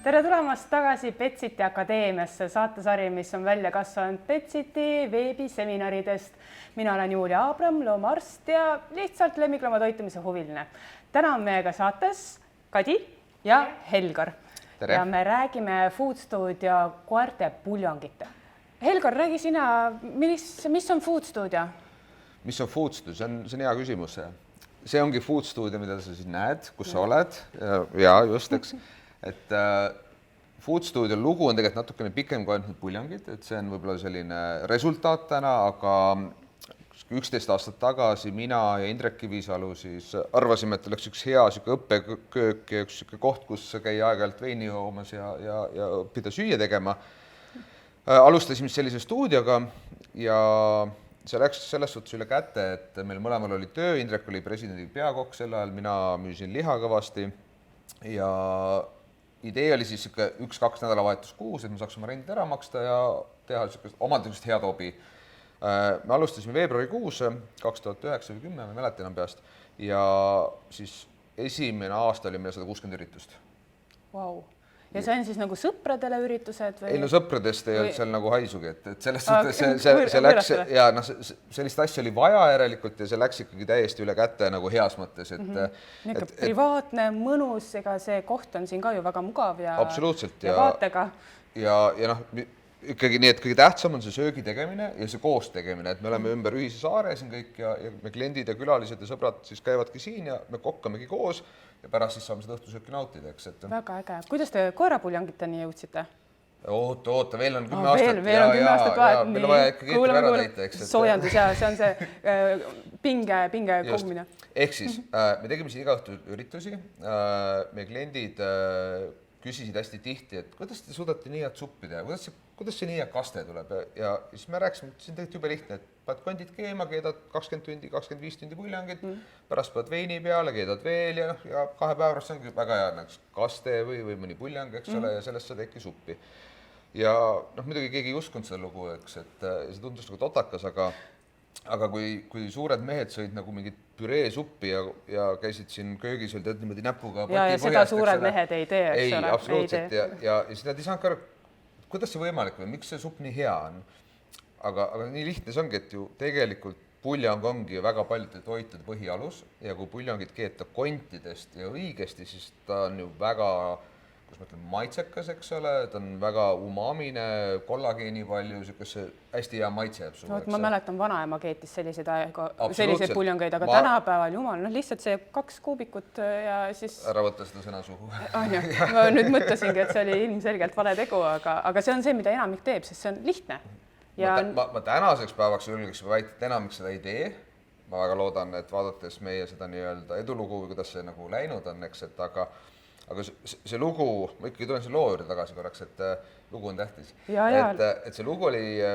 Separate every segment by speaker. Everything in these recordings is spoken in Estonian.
Speaker 1: Tere tulemast tagasi Petsiti Akadeemiasse, saatesari, mis on välja kasvanud Petsiti veebiseminaridest. Mina olen Julia Abram, loomaarst ja lihtsalt lemmiklooma toitumise huviline. Täna on meiega saates Kadi ja Helgar.
Speaker 2: Tere.
Speaker 1: Ja me räägime Food Studio koerte puljongite. Helgar, räägi sina, mis on Food Studio?
Speaker 2: Mis on Food Studio? See on hea küsimus. See ongi Food Studio, mida sa siin näed, kus sa oled. Ja just, eks. Et Food Studio lugu on tegelikult natukene pikem kui ainult puljongid, et see on võib-olla selline resultaat täna, aga 11 aastat tagasi mina ja Indrek Kivisalu siis arvasime, et oleks üks hea õppeköök ja üks koht, kus käia aeg-ajalt veini joomas ja õppida süüa tegema. Alustasime sellise stuudioga ja see läks selles suhtes üle käte, et meil mõlemal oli töö, Indrek oli presidendi peakokk sel ajal, mina müüsin liha kõvasti ja idee oli siis 1-2 nädalavahetus kuus, et me saaks oma rendi ära maksta ja teha omalt head hobi. Me alustasime veebruarikuus 2009 või 10, ma ei mäleta enam peast, ja siis esimene aasta oli meil 160 üritust.
Speaker 1: Wow. Ja see on siis nagu sõpradele üritused? Või?
Speaker 2: Ei, no sõpradest ei olnud seal nagu haisugi, et sellest suhtes see läks, ja sellist asja oli vaja järelikult ja see läks ikkagi täiesti üle käte nagu heas mõttes.
Speaker 1: Privaatne, mõnus, ega see koht on siin ka ju väga mugav ja vaatega.
Speaker 2: Ja ikkagi nii, et kõige tähtsam on see söögi tegemine ja see koos tegemine, et me oleme ümber ühise saare siin kõik ja me kliendid ja külalised ja sõbrad siis käivadki siin ja me kokkamegi koos ja pärast siis saame seda õhtusööki nautida, eks.
Speaker 1: Väga äge. Kuidas te koerapuljongiteni jõudsite?
Speaker 2: Oota, veel on 10 aastat.
Speaker 1: Veel on 10 aastat vahet.
Speaker 2: Meil on vaja ikkagi eetri ära täita, eks.
Speaker 1: Soojandus ja see on see pinge kogumine.
Speaker 2: Ehk siis me tegime siin iga õhtu üritusi. Meie kliendid küsisid hästi tihti, et kuidas te suudate nii head suppi teha, kuidas see nii hea kaste tuleb ja siis me rääkisime, et see on tegelikult jube lihtne, et paned kondid keema, keedad 20 tundi, 25 tundi puljongid, pärast paned veini peale, keedad veel ja 2 päeva pärast ongi väga hea näiteks kaste või mõni puljong, eks ole, ja sellest saad äkki suppi. Ja muidugi keegi ei uskunud seda lugu, eks, et see tundus nagu totakas, aga kui suured mehed sõid nagu mingit püreesuppi ja käisid siin köögis veel tead niimoodi näpuga
Speaker 1: ja seda suured mehed ei tee, eks ole?
Speaker 2: Ei, absoluutselt. Ja siis nad ei saanud ka aru, kuidas see võimalik või miks see supp nii hea on. Aga nii lihtne see ongi, et ju tegelikult puljong ongi ju väga paljude toitude põhialus ja kui puljongid keeta kontidest ja õigesti, siis ta on ju väga, kus ma ütlen, maitsekas, eks ole, ta on väga umamine, kollageeni palju, see hästi hea maitse jääb sulle.
Speaker 1: Ma mäletan, vanaema keetis selliseid puljongeid, aga tänapäeval jumal, lihtsalt see 2 kuubikut ja siis...
Speaker 2: Ära võtta seda sõna suhu.
Speaker 1: Ma nüüd mõtlesingi, et see oli ilmselgelt vale tegu, aga see on see, mida enamik teeb, sest see on lihtne.
Speaker 2: Ma tänaseks päevaks julgeks väita, et enamik seda ei tee. Ma väga loodan, et vaadates meie seda nii-öelda edulugu või kuidas see nagu läinud on, eks, et aga see lugu, ma ikkagi tulen selle loo juurde tagasi korraks, et lugu on tähtis. Et see lugu oli, ja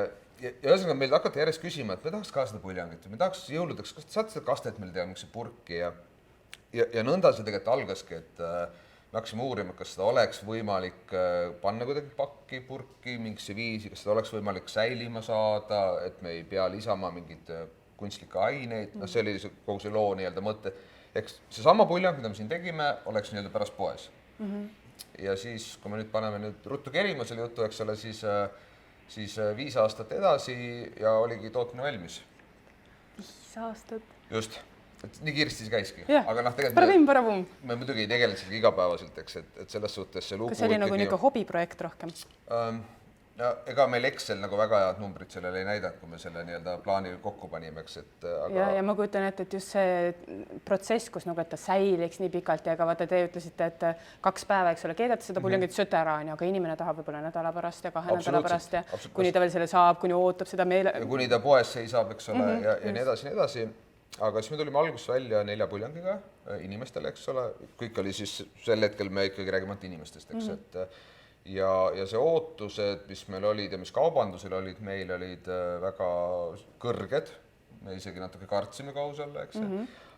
Speaker 2: ühesõnaga meil hakati järjest küsima, et me tahaks ka seda puljongit, me tahaks jõuludeks, kas saate seda kastet meil teha, miks see purki ja nõnda see tegelikult algaski, et me hakkasime uurima, kas seda oleks võimalik panna kuidagi pakki, purki, mingisse viisi, kas seda oleks võimalik säilima saada, et me ei pea lisama mingid kunstlikke aineid, see oli kogu see loo nii-öelda mõte. Eks see sama puljong, mida me siin tegime, oleks nii-öelda pärast poes. Ja siis, kui me nüüd paneme nüüd ruttu kerima selle jutu, eks ole, siis 5 aastat edasi ja oligi tootmine valmis.
Speaker 1: 5 aastat?
Speaker 2: Just, et nii kiiresti see käiski.
Speaker 1: Aga tegelikult
Speaker 2: me muidugi ei tegele sellega igapäevaselt, eks, et selles suhtes see lugu...
Speaker 1: Kas see oli nagu niisugune hobiprojekt rohkem?
Speaker 2: Ja ega meil Excel nagu väga head numbrid sellele ei näidanud, kui me selle nii-öelda plaani kokku panime, eks, et aga...
Speaker 1: Ja ma kujutan ette, et just see protsess, kus nagu, et ta säiliks nii pikalt ja aga vaata, te ütlesite, et 2 päeva, eks ole, keedate seda puljongit sööte ära, aga inimene tahab võib-olla nädala pärast ja 2 nädala pärast ja kuni ta veel selle saab, kuni ootab seda meele...
Speaker 2: Ja kuni ta poes seisab, eks ole, ja nii edasi. Aga siis me tulime alguses välja 4 puljongiga inimestele, eks ole, kõik oli siis sel hetkel me ikkagi räägime inimestest, eks, et ja see ootused, mis meil olid ja mis kaubandusel olid, meil olid väga kõrged, me isegi natuke kartsime kausale, eks.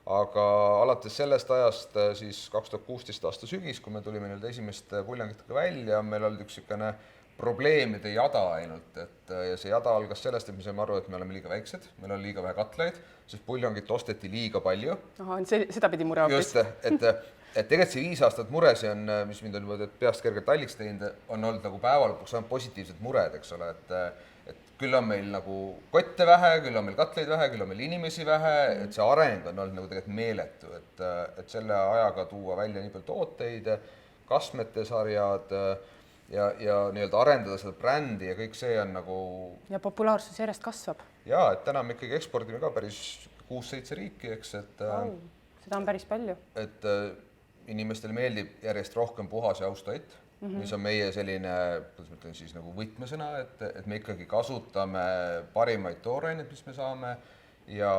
Speaker 2: Aga alates sellest ajast, siis 2016 aasta sügis, kui me tulime esimeste puljongitega välja, meil oli üks selline probleemide jada ainult, ja see jada algas sellest, et me saime aru, et me oleme liiga väiksed, meil on liiga vähe katleid, sest puljongit osteti liiga palju.
Speaker 1: Seda pidi mure hoopis.
Speaker 2: Just, et tegelikult see 5 aastat mure, see on, mis mind on niimoodi peast kergelt halliks teinud, on olnud nagu päeva lõpuks ainult positiivsed mured, eks ole, et küll on meil nagu kotte vähe, küll on meil katleid vähe, küll on meil inimesi vähe, et see areng on olnud nagu tegelikult meeletu, et selle ajaga tuua välja nii palju tooteid, kastmete sarjad ja nii-öelda arendada seda brändi ja kõik see on nagu...
Speaker 1: Ja populaarsus järjest kasvab.
Speaker 2: Jaa, et täna me ikkagi ekspordime ka päris 6-7 riiki, eks, et...
Speaker 1: Seda on päris palju.
Speaker 2: Et inimestele meeldib järjest rohkem puhas ja aus toit, mis on meie selline, kuidas ma ütlen siis nagu võtmesõna, et me ikkagi kasutame parimaid tooraineid, mis me saame ja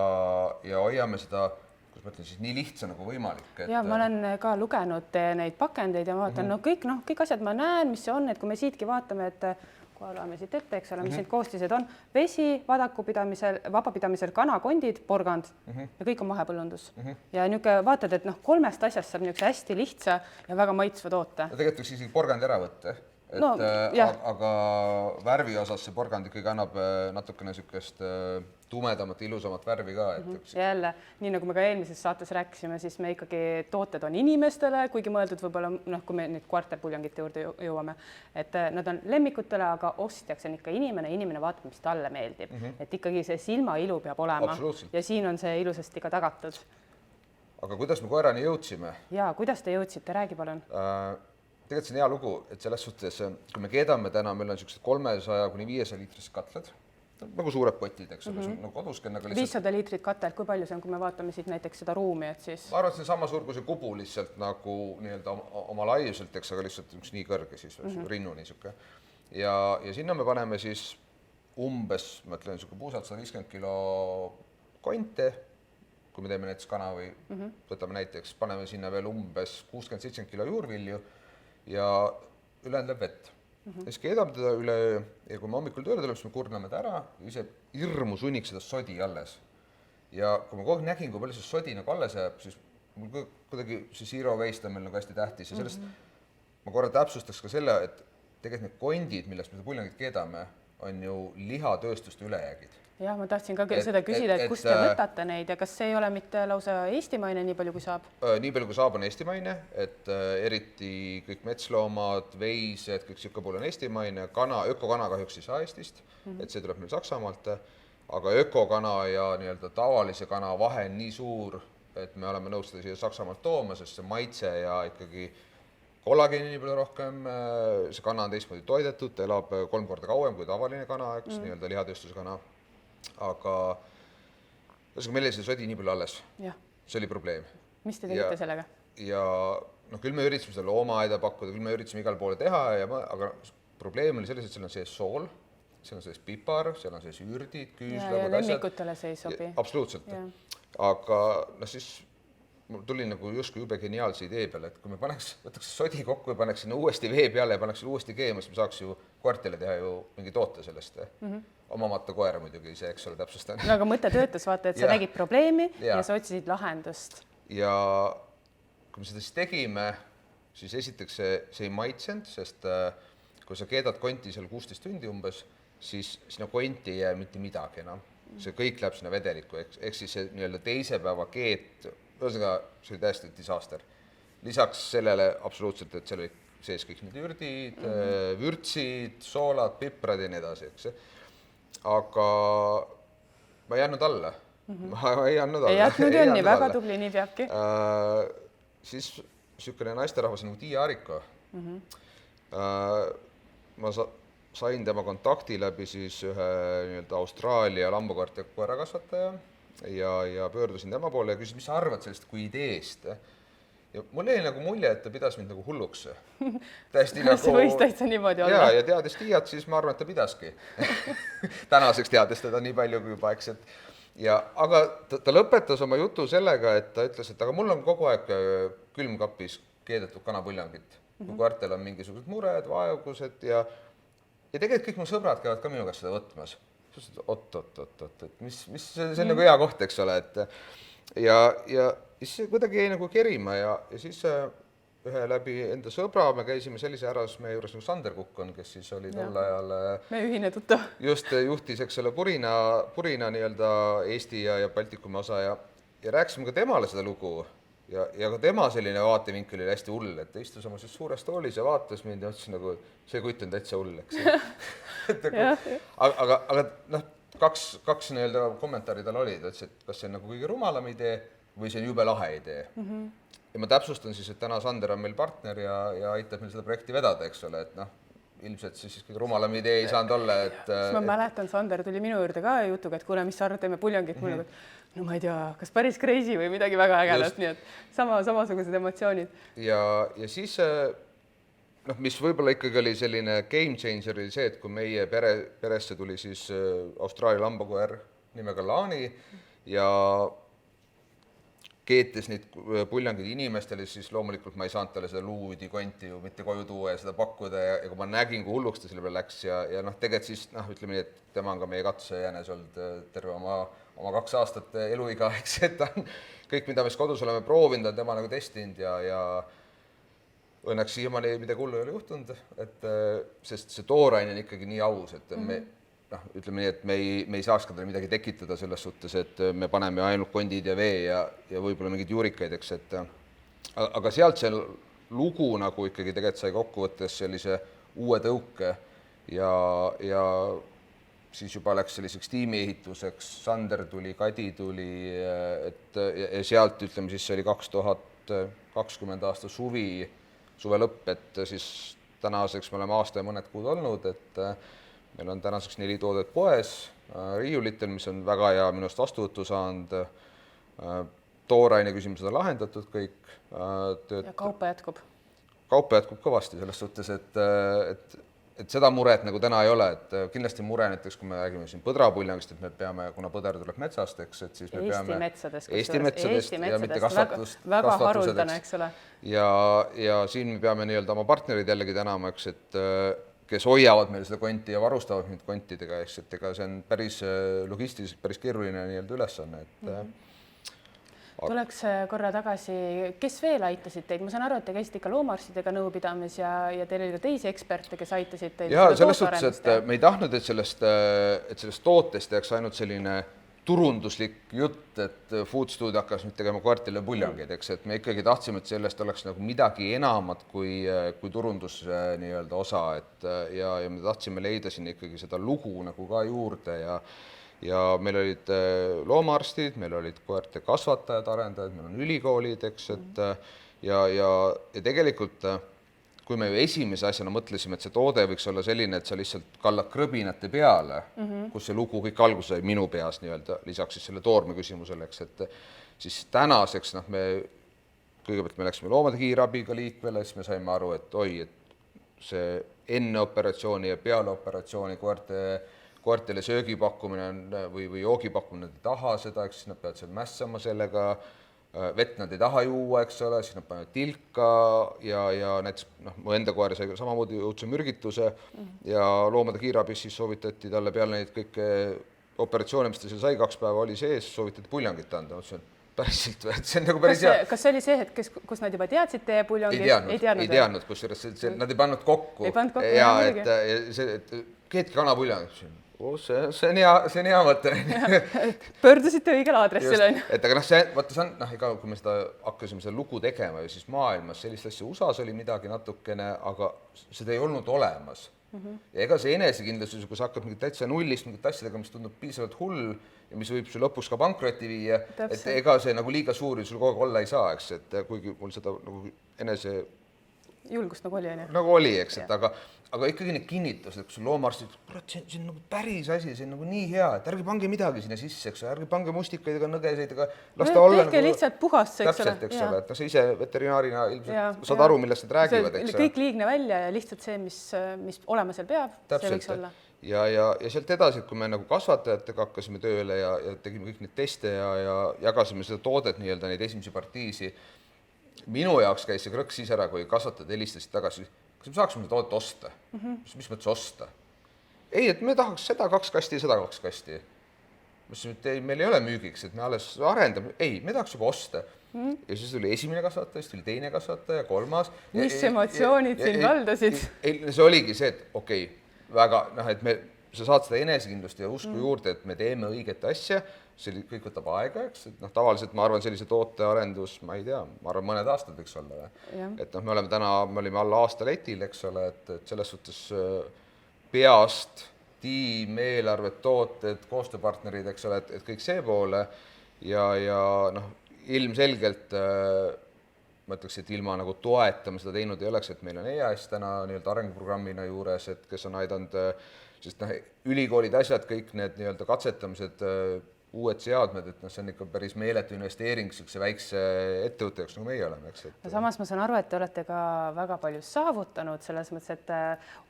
Speaker 2: hoiame seda, kuidas ma ütlen siis, nii lihtsa nagu võimalik.
Speaker 1: Ja ma olen ka lugenud neid pakendeid ja ma vaatan, kõik asjad ma näen, mis see on, et kui me siitki vaatame, et kohe loeme siit ette, eks ole, mis need koostised on. Vesi, vabapidamisel kanakondid, porgand ja kõik on mahepõllundus. Ja niisugune vaatad, et 3 asjast saab niisuguse hästi lihtsa ja väga maitsva toote.
Speaker 2: Tegelikult võiks isegi porgandi ära võtta, aga värvi osas see porgand ikkagi annab natukene niisugust tumedamat, ilusamat värvi ka.
Speaker 1: Jälle, nii nagu me ka eelmises saates rääkisime, siis me ikkagi tooted on inimestele, kuigi mõeldud võib-olla, kui me nüüd kvarterpuljangite juurde jõuame, et nad on lemmikutele, aga ostjaks on ikka inimene vaatab, mis talle meeldib. Et ikkagi see silmailu peab olema ja siin on see ilusasti ka tagatud.
Speaker 2: Aga kuidas me koerani jõudsime?
Speaker 1: Jaa, kuidas te jõudsite? Räägi palun.
Speaker 2: Tegelikult see on hea lugu, et selles suhtes, kui me keedame täna, meil on sellised 300–500 liitrised katlad, nagu suured potid, eks ole, nagu koduski on nagu lihtsalt... 500
Speaker 1: liitrit katelt, kui palju see on, kui me vaatame siit näiteks seda ruumi, et siis...
Speaker 2: Ma arvan, et see on sama suur kui see kubu lihtsalt nagu nii-öelda oma laiuselt, eks, aga lihtsalt üks nii kõrge siis, rinnu niisuke. Ja sinna me paneme siis umbes, ma ütlen, puusalt 150 kilo konte, kui me teeme näiteks kana või võtame näiteks, paneme sinna veel umbes 60-70 kilo juurvilju ja ülejäänud läheb vett. Ja siis keedame teda üle ja kui me hommikul tööle tuleb, siis me kurname ta ära, ise hirmu sunniks seda sodi alles. Ja kui ma kogu aeg nägin, kui palju see sodi nagu alles jääb, siis mul kuidagi see zero waste on meil nagu hästi tähtis ja sellest ma korra täpsustaks ka selle, et tegelikult need kondid, millest me seda puljangit keedame, on ju lihatööstuste ülejäägid.
Speaker 1: Jah, ma tahtsin ka seda küsida, et kust te võtate neid ja kas see ei ole mitte lausa eestimaine nii palju kui saab?
Speaker 2: Nii palju kui saab on eestimaine, et eriti kõik metsloomad, veised, kõik siuke pool on eestimaine, ökokana kahjuks ei saa Eestist, et see tuleb meil Saksamaalt, aga ökokana ja nii-öelda tavalise kana vahe on nii suur, et me oleme nõus seda siia Saksamaalt tooma, sest see maitse ja ikkagi kollageeni nii palju rohkem, see kana on teistmoodi toidetud, ta elab 3 korda kauem kui tavaline kana, eks, nii-öelda lihatööstuse kana. Aga meil oli see sodi nii palju alles. See oli probleem.
Speaker 1: Mis te tegite sellega?
Speaker 2: Ja küll me üritasime seda loomaaeda pakkuda, küll me üritasime igal poole teha, aga probleem oli selles, et seal on sees sool, seal on sees pipar, seal on sees ürdid, küüslabad,
Speaker 1: asjad. Ja lemmikutele see ei sobi.
Speaker 2: Absoluutselt. Aga siis mul tuli nagu justkui jube geniaalse idee peale, et kui me võtaks sodi kokku ja paneks sinna uuesti vee peale ja paneks uuesti keema, siis me saaks ju koertele teha ju mingi toote sellest. Omamata koera muidugi, see eks ole täpsustan.
Speaker 1: No aga mõte töötas, vaata, et sa nägid probleemi ja sa otsisid lahendust.
Speaker 2: Ja kui me seda siis tegime, siis esiteks see ei maitsend, sest kui sa keedad konti seal 16 tundi umbes, siis sinna konti ei jää mitte midagi enam. See kõik läheb sinna vedelikku, ehk siis see nii-öelda teise päeva keet, ühesõnaga see oli täiesti disaster. Lisaks sellele absoluutselt, et seal oli sees kõik need ürdid, vürtsid, soolad, piprad ja nii edasi, eks. Aga ma ei jäänud alla.
Speaker 1: Ei jätnud jönni, väga tubli, nii peabki.
Speaker 2: Siis niisugune naisterahvas nagu Tiia Ariko. Ma sain tema kontakti läbi siis ühe Austraalia lambakoerte koerakasvataja ja pöördusin tema poole ja küsis, mis sa arvad sellest kui ideest. Ja mul oli nagu mulje, et ta pidas mind nagu hulluks.
Speaker 1: See võis täitsa niimoodi olla.
Speaker 2: Ja teades Tiiat, siis ma arvan, et ta pidaski. Tänaseks teades teda nii palju kui juba, eks. Aga ta lõpetas oma jutu sellega, et ta ütles, et aga mul on kogu aeg külmkapis keedetud kanapõljangit. Kui koertel on mingisugused mured, vaevused ja tegelikult kõik mu sõbrad käivad ka minu käest seda võtmas. Oot, mis see on nagu hea koht, eks ole. Ja siis kuidagi jäi nagu kerima ja siis ühe läbi enda sõbra me käisime sellise härrasmehe juures nagu Sander Kukkon, kes siis oli tol ajal
Speaker 1: me ühine tuttav.
Speaker 2: Just juhtis, eks ole, Purina nii-öelda Eesti ja Baltikumi osa ja rääkisime ka temale seda lugu ja ka tema selline vaatevinkel oli hästi hull, et ta istus oma suures toolis ja vaatas mind ja ütles nagu, see kutt on täitsa hull, eks. aga noh, kaks nii-öelda kommentaari tal oli, ta ütles, et kas see on nagu kõige rumalam idee või see on jube lahe idee. Ja ma täpsustan siis, et täna Sander on meil partner ja aitab meil seda projekti vedada, eks ole, et noh, ilmselt siis kõige rumalam idee ei saanud olla, et
Speaker 1: ma mäletan, Sander tuli minu juurde ka jutuga, et kuule, mis sa arvad, teeme puljongit mulle, no ma ei tea, kas päris crazy või midagi väga ägedat, nii et samasugused emotsioonid.
Speaker 2: Ja siis, noh, mis võib-olla ikkagi oli selline game changer oli see, et kui meie peresse tuli siis Austraalia lambakoer nimega Lani ja keetes neid puljangid inimestele, siis loomulikult ma ei saanud talle seda luudi konti ju mitte koju tuua ja seda pakkuda ja kui ma nägin, kui hulluks ta selle peale läks ja noh, tegelikult siis noh, ütleme nii, et tema on ka meie katusejäänes olnud terve oma 2 aastat eluiga, eks, et ta on kõik, mida me kodus oleme proovinud, on tema nagu testinud ja õnneks siiamaani midagi hullu ei ole juhtunud, et sest see tooraine on ikkagi nii aus, et me noh, ütleme nii, et me ei saaks ka talle midagi tekitada selles suhtes, et me paneme ainult kondid ja vee ja võib-olla mingeid juurikaid, eks, et aga sealt see lugu nagu ikkagi tegelikult sai kokkuvõttes sellise uue tõuke ja siis juba läks selliseks tiimiehituseks, Sander tuli, Kadi tuli, et ja sealt ütleme siis see oli 2020 aasta suve lõpp, et siis tänaseks me oleme aasta ja mõned kuud olnud, et meil on tänaseks 4 toodet poes, riiulitel, mis on väga hea minu arust vastuvõttu saanud, tooraine küsimused on lahendatud kõik.
Speaker 1: Ja kaupa jätkub?
Speaker 2: Kaupa jätkub kõvasti selles suhtes, et seda muret nagu täna ei ole, et kindlasti mure näiteks, kui me räägime siin põdrapuljangist, et me peame, kuna põder tuleb metsast, eks, et siis me peame Eesti metsadest ja mitte kasvatust.
Speaker 1: Väga haruldane, eks ole.
Speaker 2: Ja siin me peame nii-öelda oma partnerid jällegi tänama, eks, et kes hoiavad meil seda konti ja varustavad mind kontidega, eks, et ega see on päris logistiliselt päris keeruline nii-öelda ülesanne, et
Speaker 1: Tuleks korra tagasi, kes veel aitasid teid? Ma saan aru, et te käisite ikka loomaarstidega nõupidamis ja teil oli ka teisi eksperte, kes aitasid teid.
Speaker 2: Ja selles suhtes, et me ei tahtnud, et sellest tootest jääks ainult selline turunduslik jutt, et Food Studio hakkas nüüd tegema koertele puljangeid, eks, et me ikkagi tahtsime, et sellest oleks nagu midagi enamat kui turundus nii-öelda osa, et ja me tahtsime leida siin ikkagi seda lugu nagu ka juurde ja meil olid loomaarstid, meil olid koerte kasvatajad, arendajad, meil on ülikoolid, eks, et ja tegelikult kui me ju esimese asjana mõtlesime, et see toode võiks olla selline, et sa lihtsalt kallad krõbinate peale, kus see lugu kõik alguse sai minu peas nii-öelda, lisaks siis selle toorme küsimusele, eks, et siis tänaseks, noh, kõigepealt me läksime loomade kiirabiga liikvele, siis me saime aru, et oi, et see enne operatsiooni ja peale operatsiooni koertele söögi pakkumine on, või joogi pakkumine, nad ei taha seda, eks, siis nad peavad seal mässama sellega, vett nad ei taha juua, eks ole, siis nad panevad tilka ja näiteks mu enda koer sai samamoodi õudse mürgituse ja loomade kiirabis siis soovitati talle peale neid kõike operatsioone, mis ta seal sai 2 päeva oli sees, soovitati puljangit anda, mõtlesin, et päriselt või, et see on nagu päris hea.
Speaker 1: Kas see oli see hetk, kus nad juba teadsid teie puljangit?
Speaker 2: Ei teadnud, kusjuures nad ei pannud kokku. Ja et keetki kanapuljang. See on hea mõte.
Speaker 1: Pöördusite õigel aadressil.
Speaker 2: Et aga vaata see on, ega kui me hakkasime seda lugu tegema ja siis maailmas sellist asja USAs oli midagi natukene, aga seda ei olnud olemas. Ja ega see enesekindlusus, kui sa hakkad mingit täitsa nullist mingit asjadega, mis tundub piisavalt hull ja mis võib su lõpuks ka pankrotti viia, et ega see nagu liiga suur ja sul kogu aeg olla ei saa, eks, et kuigi mul seda nagu enese
Speaker 1: julgust nagu oli, on ju?
Speaker 2: Nagu oli, eks, et aga ikkagi need kinnitused, kus loomaarstid, kurat, see on nagu päris asi, see on nagu nii hea, et ärge pange midagi sinna sisse, eks, ärge pange mustikaid ega nõgeseid ega las ta olla.
Speaker 1: Tehke lihtsalt puhast, eks ole.
Speaker 2: Täpselt, eks ole, et sa ise veterinaarina ilmselt saad aru, millest nad räägivad, eks ole.
Speaker 1: Kõik liigne välja ja lihtsalt see, mis olema seal peab, see võiks olla.
Speaker 2: Ja sealt edasi, kui me nagu kasvatajatega hakkasime tööle ja tegime kõik neid teste ja jagasime seda toodet nii-öelda neid esimesi partiisi, minu jaoks käis see krõks siis ära, kui kasvatajad helistasid tagasi, kas me saaksime seda toodet osta? Mis mõttes osta? Ei, et me tahaks seda 2 kasti ja seda 2 kasti. Ma ütlesin, et ei, meil ei ole müügiks, et me alles arendame. Ei, me tahaks juba osta. Ja siis tuli esimene kasvataja, siis tuli teine kasvataja, 3.
Speaker 1: Mis emotsioonid siin valdasid?
Speaker 2: See oligi see, et okei, väga, et sa saad seda enesekindlust ja usku juurde, et me teeme õiget asja, see kõik võtab aega, eks, et noh, tavaliselt ma arvan, sellise tootearendus, ma ei tea, ma arvan, mõned aastad võiks olla. Et noh, me olime alla aasta letil, eks ole, et selles suhtes peast, tiim, eelarved, tooted, koostööpartnerid, eks ole, et kõik see poole ja noh, ilmselgelt ma ütleks, et ilma nagu toeta me seda teinud ei oleks, et meil on EAS täna nii-öelda arenguprogrammina juures, et kes on aidanud, sest noh, ülikoolid, asjad, kõik need nii-öelda katsetamised, uued seadmed, et noh, see on ikka päris meeletu investeering niisuguse väikse ettevõtte jaoks, nagu meie oleme, eks.
Speaker 1: No samas ma saan aru, et te olete ka väga palju saavutanud selles mõttes, et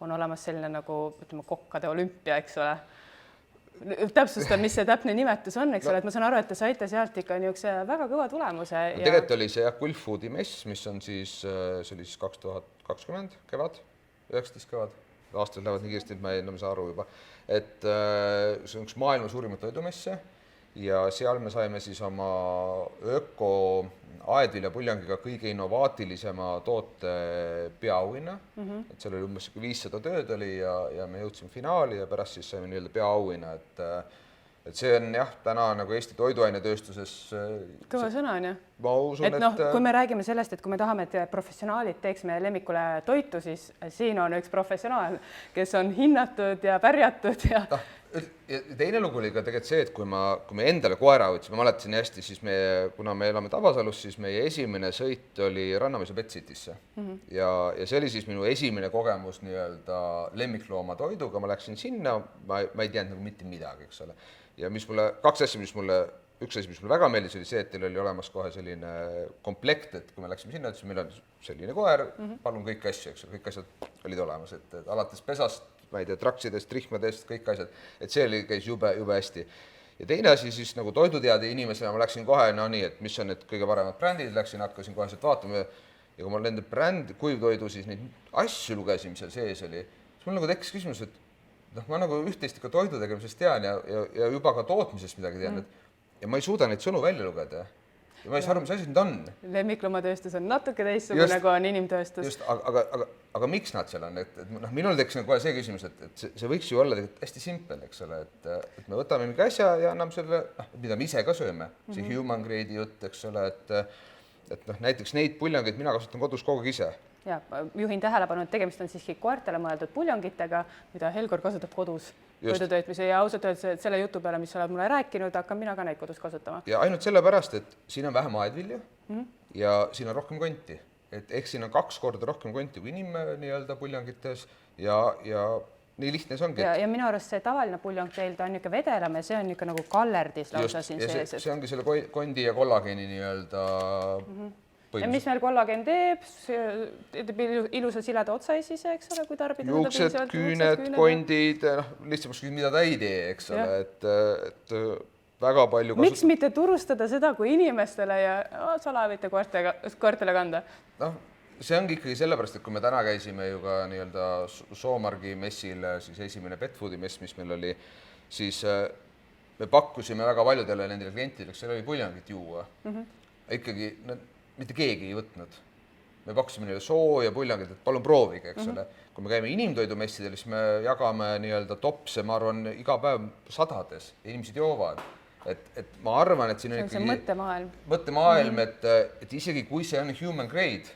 Speaker 1: on olemas selline nagu, ütleme, kokkade olümpia, eks ole. Täpsustan, mis see täpne nimetus on, eks ole, et ma saan aru, et te saite sealt ikka niisuguse väga kõva tulemuse.
Speaker 2: Tegelikult oli see Gulfoodi mess, mis on siis, see oli siis 2020 kevad, 19 kevad, aastad lähevad nii kiiresti, et ma ei saa aru juba, et see on üks maailma suurimat toidumesse ja seal me saime siis oma öko aedviljapuljangiga kõige innovaatilisema toote peaauhinna, et seal oli umbes 500 tööd oli ja me jõudsime finaali ja pärast siis saime nii-öelda peaauhinna, et see on jah, täna nagu Eesti toiduainetööstuses
Speaker 1: kõva sõna on ju.
Speaker 2: Ma usun,
Speaker 1: et noh, kui me räägime sellest, et kui me tahame, et professionaalid teeks meie lemmikule toitu, siis siin on üks professionaal, kes on hinnatud ja pärjatud ja
Speaker 2: teine lugu oli ka tegelikult see, et kui me endale koera võtsime, ma mäletasin hästi, siis kuna me elame Tabasalus, siis meie esimene sõit oli Rannamäe Pet Citysse ja see oli siis minu esimene kogemus nii-öelda lemmiklooma toiduga, ma läksin sinna, ma ei teadnud nagu mitte midagi, eks ole. Ja kaks asja, üks asi, mis mulle väga meeldis, oli see, et teil oli olemas kohe selline komplekt, et kui me läksime sinna, ütlesin, meil on selline koer, palun kõik asju, eks ole, kõik asjad olid olemas, et alates pesast, ma ei tea, traksidest, trihmadest, kõik asjad, et see käis jube hästi. Ja teine asi siis nagu toiduteade inimesena, ma läksin kohe, no nii, et mis on need kõige paremad brändid, hakkasin kohe sealt vaatama ja kui ma nende kuivtoidu siis neid asju lugesin, mis seal sees oli, siis mul nagu tekkis küsimus, et noh, ma nagu üht-teist ikka toidu tegemisest tean ja juba ka tootmisest midagi tean, ja ma ei suuda neid sõnu välja lugeda. Ja ma ei saa aru, mis asjad need on.
Speaker 1: Lemmikloomatööstus on natuke teistsugune, kui on inimtööstus.
Speaker 2: Just, aga miks nad seal on? Minul tekkis kohe see küsimus, et see võiks ju olla hästi simpel, eks ole, et me võtame mingi asja ja anname selle, mida me ise ka sööme, see human grade'i jutt, eks ole, et näiteks neid puljangeid mina kasutan kodus kogu aeg ise.
Speaker 1: Ja juhin tähelepanu, et tegemist on siiski koertele mõeldud puljangitega, mida Helgor kasutab kodus toidutöötmise ja ausalt öeldes, et selle jutu peale, mis sa oled mulle rääkinud, hakkan mina ka neid kodus kasutama. Ja
Speaker 2: ainult sellepärast, et siin on vähem aedvilja ja siin on rohkem konti. Et ehk siin on 2 korda rohkem konti kui nii-öelda puljangites ja nii lihtne see ongi.
Speaker 1: Ja minu arust see tavaline puljang teil, ta on niisugune vedelam ja see on niisugune nagu kallerdis lausa siin sees.
Speaker 2: See ongi selle kondi ja kollageeni nii-öelda
Speaker 1: ja mis meil kollagen teeb ilusa sileda otsaisise, eks ole, kui tarbida.
Speaker 2: Juuksed, küüned, kondid, lihtsamaks küsid, mida ta ei tee, eks ole, et väga palju
Speaker 1: Miks mitte turustada seda kui inimestele ja salaevite koertele kanda?
Speaker 2: See ongi ikkagi sellepärast, et kui me täna käisime ju ka nii-öelda Soomargi messil, siis esimene Petfoodi mess, mis meil oli, siis me pakkusime väga paljudele nendele klientidele, seal oli puljangit juua. Ikkagi mitte keegi ei võtnud. Me pakkusime neile sooja puljangit, et palun proovige, eks ole. Kui me käime inimtoidumessidel, siis me jagame nii-öelda topse, ma arvan, iga päev sadades ja inimesed joovad. Et ma arvan, et siin on
Speaker 1: ikkagi
Speaker 2: mõttemaailm, et isegi kui see on human grade,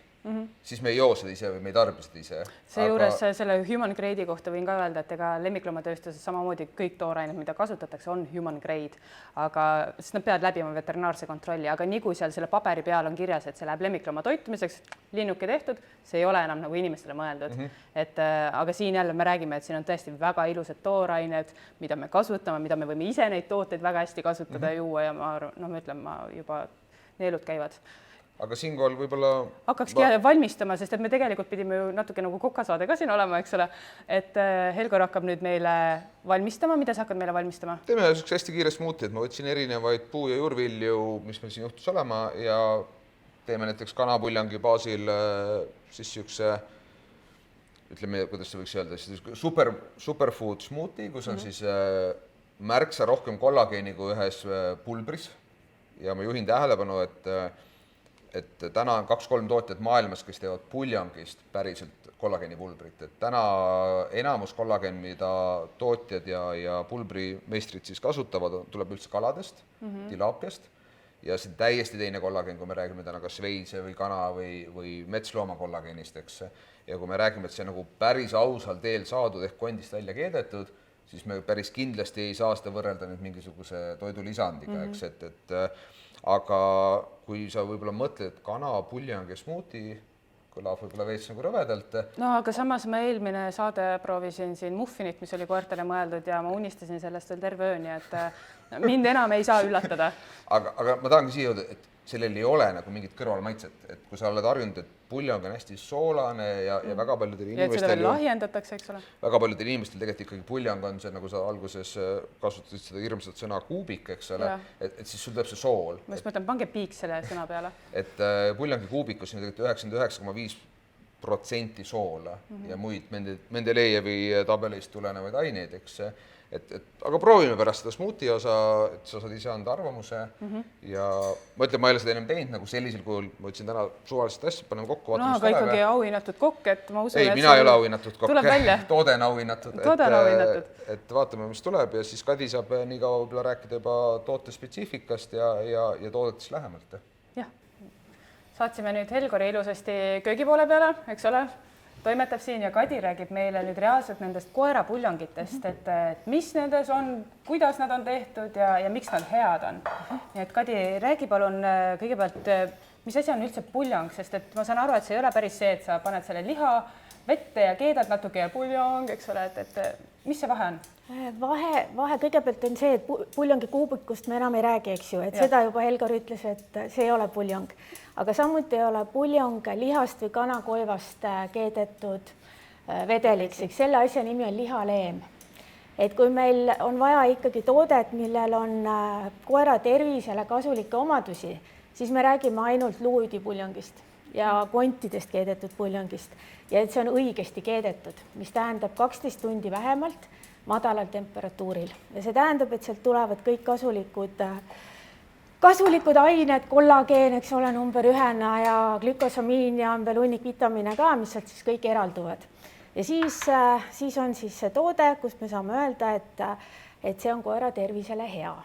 Speaker 2: siis me ei joo seda ise või me ei tarbi seda ise.
Speaker 1: Seejuures selle human grade'i kohta võin ka öelda, et ega lemmikloomatööstuses samamoodi kõik toorained, mida kasutatakse, on human grade, aga sest nad peavad läbima veterinaarse kontrolli, aga nii kui seal selle paberi peal on kirjas, et see läheb lemmiklooma toitumiseks, linnuke tehtud, see ei ole enam nagu inimestele mõeldud. Aga siin jälle me räägime, et siin on tõesti väga ilusad toorained, mida me kasutame, mida me võime ise neid tooteid väga hästi kasutada ja juua ja ma ütlen, ma juba neelud käivad.
Speaker 2: Aga siinkohal võib-olla
Speaker 1: hakkakski valmistama, sest et me tegelikult pidime ju natuke nagu kokasaade ka siin olema, eks ole, et Helgor hakkab nüüd meile valmistama. Mida sa hakkad meile valmistama? Teeme
Speaker 2: üks hästi kiire smuuti, et ma võtsin erinevaid puu- ja juurvilju, mis meil siin juhtus olema ja teeme näiteks kanapuljangi baasil siis siukse, ütleme, kuidas see võiks öelda, siis superfood smoothie, kus on siis märksa rohkem kollageeni kui ühes pulbris ja ma juhin tähelepanu, et täna on 2-3 tootjat maailmas, kes teevad puljangist päriselt kollageenipulbrit, et täna enamus kollageen, mida tootjad ja pulbrimeistrid siis kasutavad, tuleb üldse kaladest, tilaapiast ja see täiesti teine kollageen, kui me räägime täna kas veise või kana või metslooma kollageenist, eks. Ja kui me räägime, et see nagu päris ausal teel saadud ehk kondist välja keedetud, siis me päris kindlasti ei saa seda võrrelda nüüd mingisuguse toidulisandiga, eks, et aga kui sa võib-olla mõtled, et kana, puljang ja smuuti kõlab võib-olla veits nagu rõvedalt.
Speaker 1: No aga samas ma eelmine saade proovisin siin muffinit, mis oli koertele mõeldud ja ma unistasin sellest veel terve öö, nii et mind enam ei saa üllatada.
Speaker 2: Aga ma tahangi siia jõuda, et sellel ei ole nagu mingit kõrvalmaitset, et kui sa oled harjunud, et puljang on hästi soolane ja väga paljudel
Speaker 1: inimestel... Ja et seda veel lahjendatakse, eks ole? Väga
Speaker 2: paljudel inimestel tegelikult ikkagi puljang on see, nagu sa alguses kasutasid seda hirmsat sõna kuubik, eks ole, et siis sul tuleb see sool.
Speaker 1: Ma just mõtlen, pange piik selle sõna peale.
Speaker 2: Et puljangi kuubikus on tegelikult 99,5% soola ja muid Mendelejevi tabelist tulenevaid aineid, eks. Aga proovime pärast seda smuuti osa, et sa saad ise anda arvamuse ja ma ütlen, ma ei ole seda ennem teinud nagu sellisel kujul, ma ütlesin täna suvalised asja, paneme kokku.
Speaker 1: No aga ikkagi auhinnatud kokk, et ma usun,
Speaker 2: ei, mina ei ole auhinnatud kokk, toode on auhinnatud, et vaatame, mis tuleb ja siis Kadi saab nii kaua võib-olla rääkida juba toote spetsiifikast ja toodetest lähemalt.
Speaker 1: Jah, saatsime nüüd Helgori ilusasti köögi poole peale, eks ole? Toimetab siin ja Kadi räägib meile nüüd reaalselt nendest koerapuljangitest, et mis nendes on, kuidas nad on tehtud ja miks nad head on. Nii et Kadi, räägi palun kõigepealt, mis asi on üldse puljang, sest et ma saan aru, et see ei ole päris see, et sa paned selle liha vette ja keedad natuke ja puljang, eks ole, et mis see vahe on?
Speaker 3: Vahe kõigepealt on see, et puljangi kuubikust me enam ei räägi, eks ju, et seda juba Helgor ütles, et see ei ole puljang. Aga samuti ei ole puljang lihast või kanakoivast keedetud vedeliks, eks selle asja nimi on lihaleem. Et kui meil on vaja ikkagi toodet, millel on koera tervisele kasulikke omadusi, siis me räägime ainult luuüdipuljangist ja kontidest keedetud puljangist ja et see on õigesti keedetud, mis tähendab 12 tundi vähemalt madalal temperatuuril ja see tähendab, et sealt tulevad kõik kasulikud ained, kollageen, eks ole, number 1 ja glükosamiin ja on veel hunnik vitamiine ka, mis sealt siis kõik eralduvad. Ja siis on siis see toode, kust me saame öelda, et see on koera tervisele hea.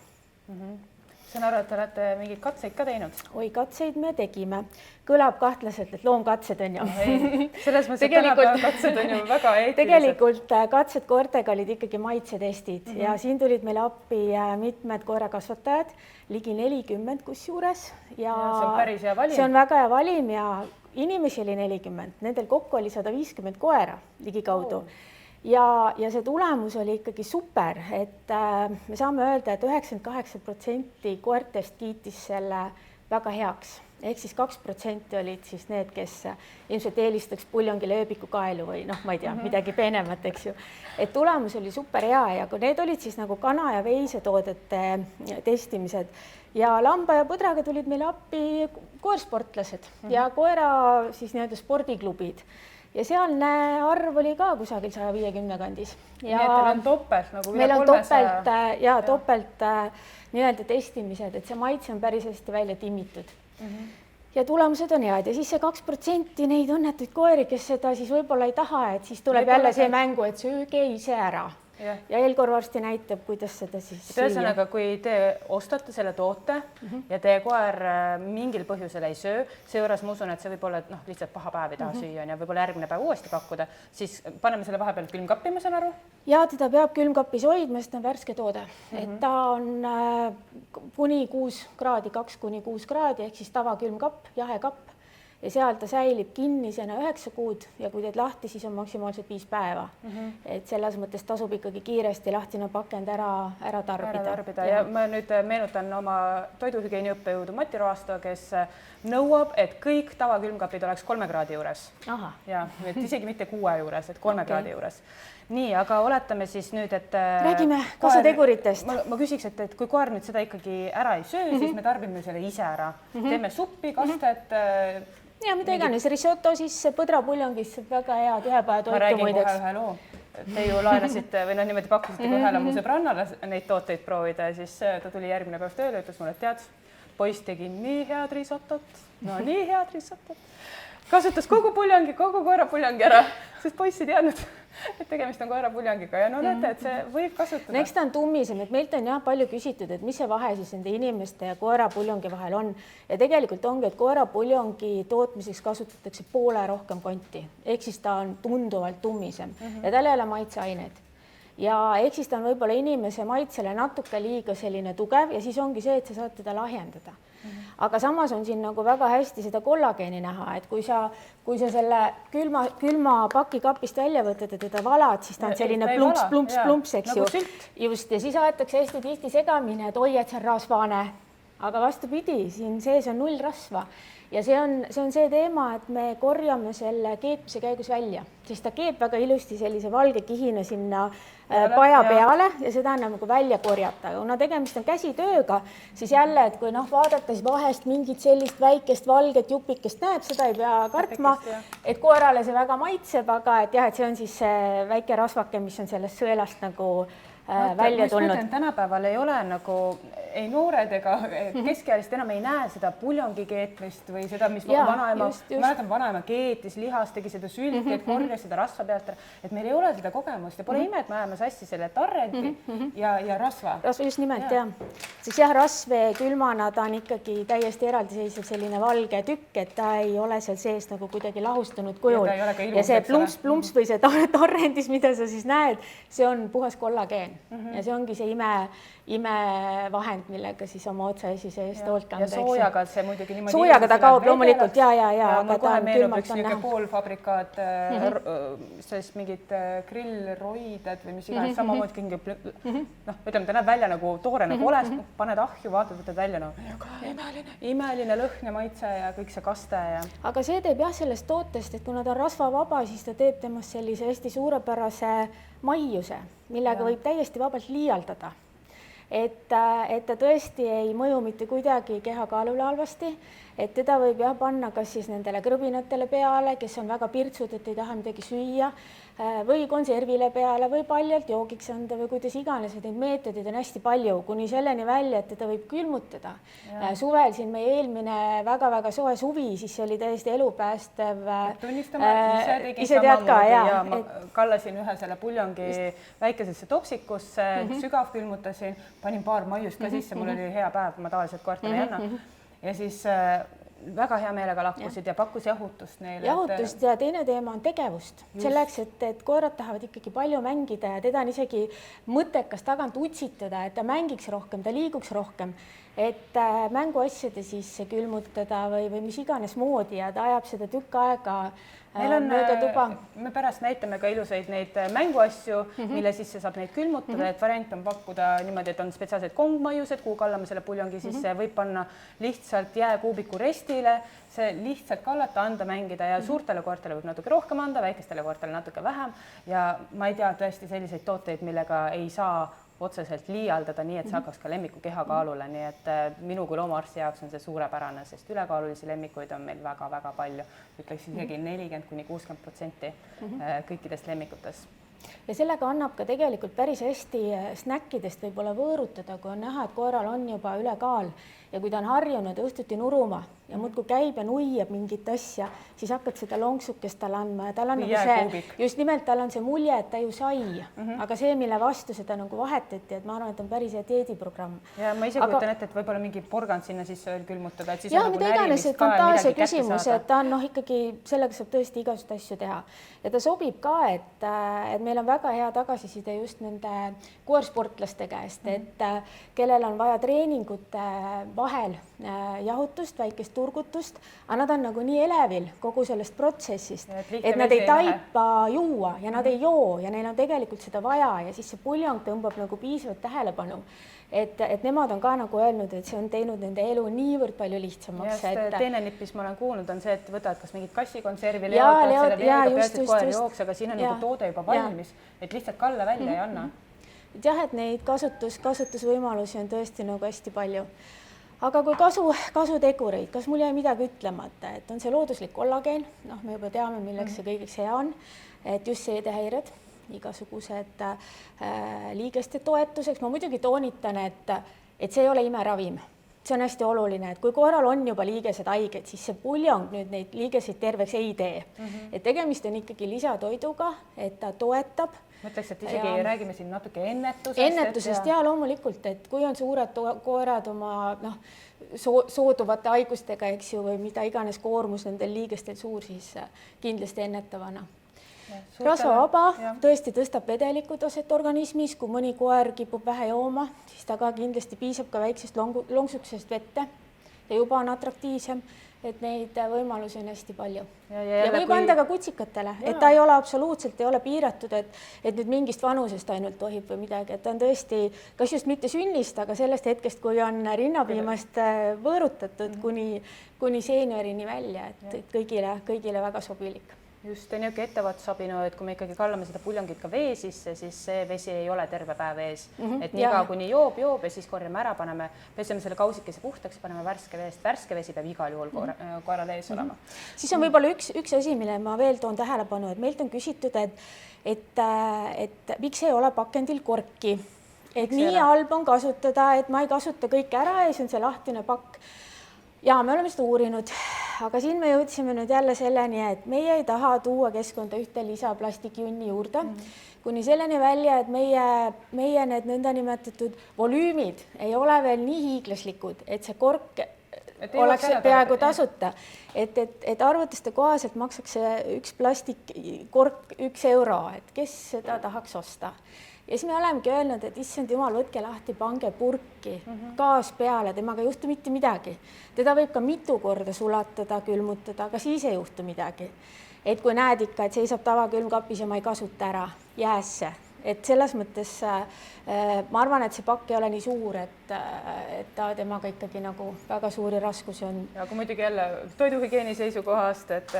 Speaker 1: Saan aru, et te olete mingeid katseid ka teinud?
Speaker 3: Oi, katseid me tegime. Kõlab kahtlaselt, et loomkatsed on ju.
Speaker 1: Selles mõttes, et tänapäeva katsed on ju väga eetilised.
Speaker 3: Tegelikult katsed koertega olid ikkagi maitsetestid ja siin tulid meil appi mitmed koerakasvatajad, ligi 40 kusjuures. Ja
Speaker 1: see on päris hea valim.
Speaker 3: See on väga hea valim ja inimesi oli 40, nendel kokku oli 150 koera ligikaudu. Ja see tulemus oli ikkagi super, et me saame öelda, et 98% koertest kiitis selle väga heaks. Ehk siis 2% olid siis need, kes ilmselt eelistaks puljangile ööbikukaelu või noh, ma ei tea, midagi peenemat, eks ju. Et tulemus oli super hea ja kui need olid siis nagu kana- ja veisetoodete testimised ja lamba ja põdraga tulid meile appi koersportlased ja koera siis nii-öelda spordiklubid. Ja sealne arv oli ka kusagil 150 kandis.
Speaker 1: Nii et teil on topelt nagu
Speaker 3: meil on topelt nii-öelda testimised, et see maitse on päris hästi välja timmitud. Ja tulemused on head ja siis see 2% neid õnnetuid koeri, kes seda siis võib-olla ei taha, et siis tuleb jälle see mängu, et sööge ise ära. Ja Helgor varsti näitab, kuidas seda siis
Speaker 1: ühesõnaga, kui te ostate selle toote ja teie koer mingil põhjusel ei söö, seejuures ma usun, et see võib olla lihtsalt paha päev ei taha süüa ja võib-olla järgmine päev uuesti pakkuda, siis paneme selle vahepeal külmkappi, ma saan aru?
Speaker 3: Ja teda peab külmkapis hoidma, sest on värske toode. Et ta on kuni 6 kraadi, 2–6 kraadi, ehk siis tavakülmkapp, jahekapp. Ja seal ta säilib kinnisena 9 kuud ja kui teed lahti, siis on maksimaalselt 5 päeva. Et selles mõttes tasub ikkagi kiiresti lahtine pakend ära tarbida.
Speaker 1: Ja ma nüüd meenutan oma toiduhügieeni õppejõudu Mati Roasto, kes nõuab, et kõik tavakülmkapid oleks 3 kraadi juures. Ja et isegi mitte 6 juures, et 3 kraadi juures. Nii, aga oletame siis nüüd, et...
Speaker 3: Räägime kasuteguritest.
Speaker 1: Ma küsiks, et kui koer nüüd seda ikkagi ära ei söö, siis me tarbime selle ise ära. Teeme suppi, kastet...
Speaker 3: Ja mida iganes, risotto siis põdrapuljangis väga hea ühepäeva toitu.
Speaker 1: Ma räägin kohe ühe loo. Te ju laenasite või niimoodi pakkusite ühele mu sõbrannale neid tooteid proovida ja siis ta tuli järgmine päev tööle ja ütles mulle, et tead, poiss tegi nii head risottot, no nii head risottot. kasutas kogu puljongi, kogu koerapuljongi ära, sest poiss ei teadnud, et tegemist on koerapuljongiga ja no näete, et see võib kasutada.
Speaker 3: No eks ta on tummisem, et meilt on jah palju küsitud, et mis see vahe siis nende inimeste ja koerapuljongi vahel on ja tegelikult ongi, et koerapuljongi tootmiseks kasutatakse poole rohkem konti, ehk siis ta on tunduvalt tummisem ja tal ei ole maitseaineid. Ja ehk siis ta on võib-olla inimese maitsele natuke liiga selline tugev ja siis ongi see, et sa saad teda lahjendada. Aga samas on siin nagu väga hästi seda kollageeni näha, et kui sa selle külma paki kapist välja võtad ja teda valad, siis ta on selline plumps, eks ju. Just, ja siis aetakse hästi tihti segamine, et oi, et see on rasvane. Aga vastupidi, siin sees on 0 rasva. Ja see on see teema, et me korjame selle keetmise käigus välja, siis ta keeb väga ilusti sellise valge kihina sinna paja peale ja seda on nagu välja korjata. Kuna tegemist on käsitööga, siis jälle, et kui vaadata, siis vahest mingit sellist väikest valget jupikest näeb, seda ei pea kartma, et koerale see väga maitseb, aga et jah, et see on siis see väike rasvake, mis on sellest sõelast nagu välja tulnud.
Speaker 1: Tänapäeval ei ole nagu ei noored ega keskealist enam ei näe seda puljongi keetmist või seda, mis vanaema keetis lihast, tegi seda sülti, et korjas seda rasva pealt, et meil ei ole seda kogemust ja pole ime, et me ajame sassi selle tarrendi ja rasva.
Speaker 3: Just nimelt, jah. Siis jah, rasve külmana ta on ikkagi täiesti eraldiseisev selline valge tükk, et ta ei ole seal sees nagu kuidagi lahustunud kujul. Ja see plumps või see tarrendis, mida sa siis näed, see on puhas kollageen. Ja see ongi see imevahend, millega siis oma otsaesi seest hoolt kanda.
Speaker 1: Ja soojaga see muidugi niimoodi...
Speaker 3: Soojaga ta kaob loomulikult, ja.
Speaker 1: Mul kohe meenub üks poolfabrikaat, sest mingid grillroided või mis iganes, samamoodi kingi, ütleme, ta näeb välja nagu toore, nagu oles, paned ahju, vaatad, võtad välja, imeline lõhn ja maitse ja kõik see kaste.
Speaker 3: Aga see teeb jah sellest tootest, et kuna ta on rasvavaba, siis ta teeb temast sellise hästi suurepärase maiuse, millega võib täiesti vabalt liialdada. Et ta tõesti ei mõju mitte kuidagi kehakaalule halvasti, et teda võib jah panna kas siis nendele krõbinatele peale, kes on väga pirtsud, et ei taha midagi süüa, või konservile peale või paljalt joogiks anda või kuidas iganes, et neid meetodeid on hästi palju, kuni selleni välja, et teda võib külmutada. Suvel siin meie eelmine väga-väga soe suvi, siis see oli täiesti elupäästev.
Speaker 1: Tunnistama, ise tead ka, ja. Ma kallasin ühe selle puljongi väikesesse topsikusse, sügav külmutasin, panin paar maiust ka sisse, mul oli hea päev, ma tavaliselt koertele ei anna. Ja siis väga hea meelega lakkusid ja pakkus jahutust neile.
Speaker 3: Jahutust ja teine teema on tegevust. Selleks, et koerad tahavad ikkagi palju mängida ja teda on isegi mõttekas tagant utsitada, et ta mängiks rohkem, ta liiguks rohkem, et mänguasjade sisse külmutada või mis iganes moodi ja ta ajab seda tükk aega mööda tuba.
Speaker 1: Me pärast näitame ka ilusaid neid mänguasju, mille sisse saab neid külmutada, et variant on pakkuda niimoodi, et on spetsiaalsed kongmaiused, kuhu kallame selle puljongi sisse, võib panna lihtsalt jääkuubiku restile, see lihtsalt kallata, anda, mängida ja suurtele koertele võib natuke rohkem anda, väikestele koertele natuke vähem ja ma ei tea tõesti selliseid tooteid, millega ei saa otseselt liialdada nii, et see hakkaks ka lemmiku kehakaalule, nii et minu kui loomaarsti jaoks on see suurepärane, sest ülekaalulisi lemmikuid on meil väga-väga palju, ütleks isegi 40–60% kõikidest lemmikutest.
Speaker 3: Ja sellega annab ka tegelikult päris hästi snäkkidest võib-olla võõrutada, kui on näha, et koeral on juba ülekaal ja kui ta on harjunud õhtuti nuruma ja muudkui käib ja nuiab mingit asja, siis hakkad seda lonksukest tal andma ja tal on nagu see, just nimelt tal on see mulje, et ta ju sai, aga see, mille vastu seda nagu vahetati, et ma arvan, et on päris hea dieediprogramm.
Speaker 1: Ja ma ise kujutan ette, et võib-olla mingi porgand sinna sisse veel külmutada, et siis
Speaker 3: ja, mida iganes, et fantaasia küsimus, et ta on ikkagi, sellega saab tõesti igasugust asju teha. Ja ta sobib ka, et meil on väga hea tagasiside just nende koersportlaste käest, et kellel on vaja treeningute vahel jahutust, väikest turgutust, aga nad on nagu nii elevil kogu sellest protsessist, et nad ei taipa juua ja nad ei joo ja neil on tegelikult seda vaja ja siis see puljong tõmbab nagu piisavalt tähelepanu. Et nemad on ka nagu öelnud, et see on teinud nende elu niivõrd palju lihtsamaks.
Speaker 1: Teine nipp, mis ma olen kuulnud, on see, et võtad kas mingit kassikonservi, leotad selle veega, peast, et koer jooks, aga siin on nagu toode juba valmis, et lihtsalt kalla välja ei anna.
Speaker 3: Jah, et neid kasutusvõimalusi on tõesti nagu hästi palju. Aga kui kasutegureid, kas mul jäi midagi ütlemata, et on see looduslik kollageen, me juba teame, milleks see kõigeks hea on, et just seedehäired, igasugused liigeste toetuseks, ma muidugi toonitan, et see ei ole imeravim. see on hästi oluline, et kui koeral on juba liigesed haiged, siis see puljong nüüd neid liigeseid terveks ei tee. Et tegemist on ikkagi lisatoiduga, et ta toetab.
Speaker 1: Mõtleks, et isegi räägime siin natuke ennetusest.
Speaker 3: Ennetusest ja loomulikult, et kui on suured koerad oma sooduvate haigustega, eks ju, või mida iganes koormus nendel liigestel suur, siis kindlasti ennetavana. Rasvavaba tõesti tõstab vedeliku taset organismis, kui mõni koer kipub vähe jooma, siis ta ka kindlasti piisab ka väiksest lonksuksest vette ja juba on atraktiivsem, et neid võimalusi on hästi palju. Ja võib anda ka kutsikatele, et ta ei ole absoluutselt, ei ole piiratud, et nüüd mingist vanusest ainult tohib või midagi, et ta on tõesti, kas just mitte sünnist, aga sellest hetkest, kui on rinnapiimast võõrutatud kuni seeniorini välja, et kõigile väga sobilik.
Speaker 1: Just, ja niisugune ettevaatusabinõu, et kui me ikkagi kallame seda puljongit ka vee sisse, siis see vesi ei ole terve päev ees. Et niiga kuni joob ja siis korjame ära, peseme selle kausikese puhtaks, paneme värske vesi peab igal juhul koeral ees olema.
Speaker 3: Siis on võib-olla üks asi, mille ma veel toon tähelepanu, et meilt on küsitud, et miks ei ole pakendil korki. Et nii halb on kasutada, et ma ei kasuta kõike ära ja see on see lahtine pakk. Ja me oleme seda uurinud, aga siin me jõudsime nüüd jälle selleni, et meie ei taha tuua keskkonda ühte lisaplastikjunni juurde, kuni selleni välja, et meie need nõndanimetatud volüümid ei ole veel nii hiiglaslikud, et see kork oleks peaaegu tasuta. Et arvutuste kohaselt maksaks üks plastikkork 1 euro, et kes seda tahaks osta. Ja siis me olemegi öelnud, et issand jumal, võtke lahti, pange purki, gaas peale, temaga ei juhtu mitte midagi. Teda võib ka mitu korda sulatada, külmutada, aga siis ei juhtu midagi. Et kui näed ikka, et seisab tavakülmkapis ja ma ei kasuta ära jäässe. Et selles mõttes ma arvan, et see pakk ei ole nii suur, et ta temaga ikkagi nagu väga suuri raskusi on.
Speaker 1: Ja kui muidugi jälle toiduhügieeni seisukohast, et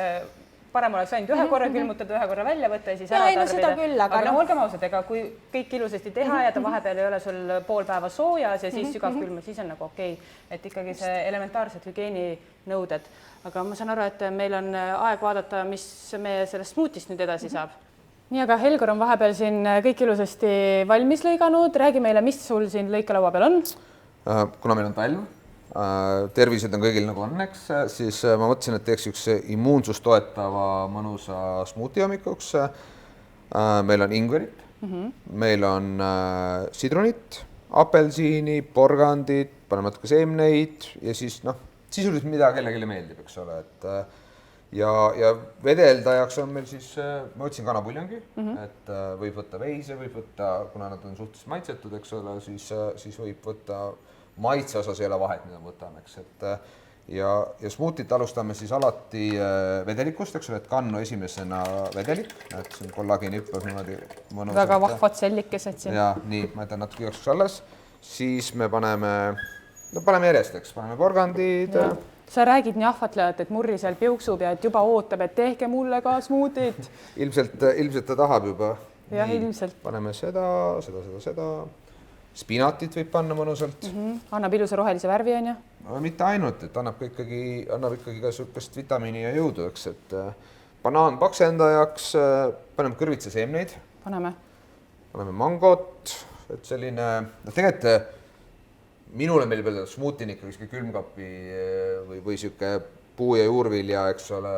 Speaker 1: parem oleks ainult ühe korra külmutada, ühe korra välja võtta ja siis ära tarbida. Aga olgem ausad, ega kui kõik ilusasti teha ja ta vahepeal ei ole sul pool päeva soojas ja siis sügav külm, siis on nagu okei. Et ikkagi see elementaarsed hügieeninõuded. Aga ma saan aru, et meil on aeg vaadata, mis meie sellest smuutist nüüd edasi saab. Nii, aga Helgur on vahepeal siin kõik ilusasti valmis lõiganud. Räägi meile, mis sul siin lõikelaua peal on?
Speaker 2: Kuna meil on talv, tervised on kõigil nagu õnneks, siis ma mõtlesin, et teeks üks immuunsust toetava mõnusa smuuti hommikuks. Meil on ingverit, meil on sidrunit, apelsiini, porgandit, paneme natuke seemneid ja siis sisuliselt mida kellelegi meeldib, eks ole, et ja vedeldajaks on meil siis, ma võtsin kanapuljongi, et võib võtta veise, võib võtta, kuna nad on suhteliselt maitsetud, eks ole, siis võib võtta maitse osas ei ole vahet, mida võtame, eks, et ja smuutit alustame siis alati vedelikust, eks ole, et kannu esimesena vedelik, et siin kollageeni hüppab niimoodi mõnusalt.
Speaker 1: Väga vahvad sellikesed siin.
Speaker 2: Ja nii, ma jätan natuke igaks alles, siis me paneme järjest, eks, paneme porgandid.
Speaker 1: Sa räägid nii ahvatlejalt, et murri seal piuksub ja et juba ootab, et tehke mulle ka smuutit.
Speaker 2: Ilmselt ta tahab juba.
Speaker 1: Ja ilmselt.
Speaker 2: Paneme seda. Spinatit võib panna mõnusalt.
Speaker 1: Annab ilusa rohelise värvi, on ju?
Speaker 2: Mitte ainult, et annab ikkagi ka sukest vitamiini ja jõudu, eks, et banaan paksendajaks, paneme kõrvitsa seemneid. Paneme mangot, et selline, tegelikult minule meil peal smuutin ikkagi külmkapi või siuke puu- ja juurvilja, eks ole,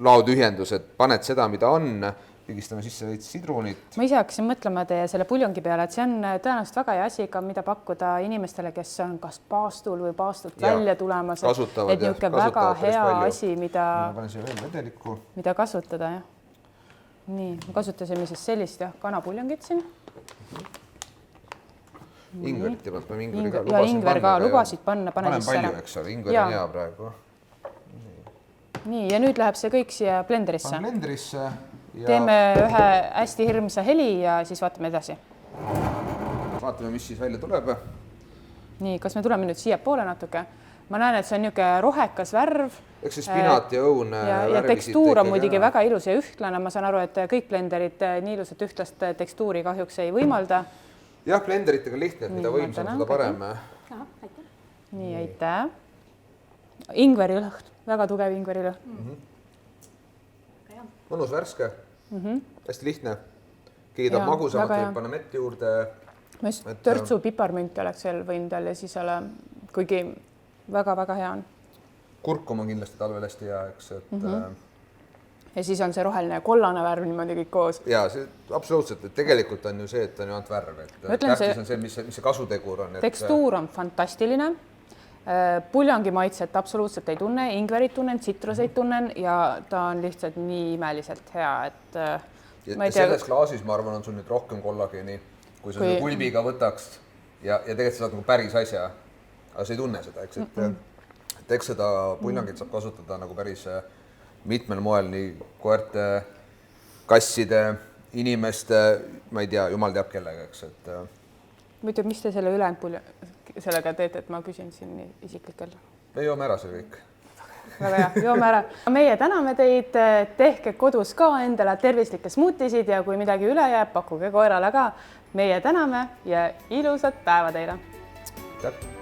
Speaker 2: laotühjendus, et paned seda, mida on, pigistame sisse veits sidrunit. Ma
Speaker 1: ise hakkasin mõtlema teie selle puljongi peale, et see on tõenäoliselt väga hea asi, mida pakkuda inimestele, kes on kas paastul või paastult välja tulemas.
Speaker 2: Kasutavad,
Speaker 1: et niisugune väga hea asi, mida kasutada. Nii, me kasutasime siis sellist kanapuljongit siin.
Speaker 2: Ingverit ja paneme ingveri ka.
Speaker 1: Ja ingver ka lubasid panna, pane siis
Speaker 2: palju, eks ole, ingver on hea praegu.
Speaker 1: Nii, ja nüüd läheb see kõik siia blenderisse.
Speaker 2: Pane blenderisse.
Speaker 1: Teeme ühe hästi hirmsa heli ja siis vaatame edasi.
Speaker 2: Vaatame, mis siis välja tuleb.
Speaker 1: Nii, kas me tuleme nüüd siia poole natuke? Ma näen, et see on niisugune rohekas värv.
Speaker 2: Eks see spinaat ja õun
Speaker 1: ja tekstuur on muidugi väga ilus ja ühtlane. Ma saan aru, et kõik blenderid nii ilusat ühtlast tekstuuri kahjuks ei võimalda.
Speaker 2: Jah, blenderitega lihtne, et mida võimsam, seda parem.
Speaker 1: Nii, aitäh. Ingverilõht, väga tugev ingverilõht.
Speaker 2: Mõnus värske, hästi lihtne. Keegi tahab magusamat, võib panna mett juurde.
Speaker 1: Ma just törtsu piparmünti oleks veel võinud ja siis ole kuigi väga-väga hea on.
Speaker 2: Kurkum on kindlasti talvel hästi hea, eks, et
Speaker 1: ja siis on see roheline ja kollane värv niimoodi kõik koos.
Speaker 2: ja see absoluutselt, et tegelikult on ju see, et on ju ainult värv, et tähtis on see, mis see kasutegur on.
Speaker 1: Tekstuur on fantastiline. Puljongi maitset absoluutselt ei tunne, ingverit tunnen, tsitruseid tunnen ja ta on lihtsalt nii imeliselt hea, et
Speaker 2: ma ei tea. Selles klaasis, ma arvan, on sul nüüd rohkem kollageeni, kui sa selle kulbiga võtaks ja tegelikult sa saad nagu päris asja, aga sa ei tunne seda, eks, et eks seda puljongit saab kasutada nagu päris mitmel moel, nii koerte, kasside, inimeste, ma ei tea, jumal teab kellega, eks, et
Speaker 1: muidu, mis te selle ülejäänud sellega teete, et ma küsin siin isiklikel?
Speaker 2: Me joome ära see kõik.
Speaker 1: Väga hea, joome ära. Meie täname teid, tehke kodus ka endale tervislikke smuutisid ja kui midagi üle jääb, pakkuge koerale ka. Meie täname ja ilusat päeva teile!
Speaker 2: Täp.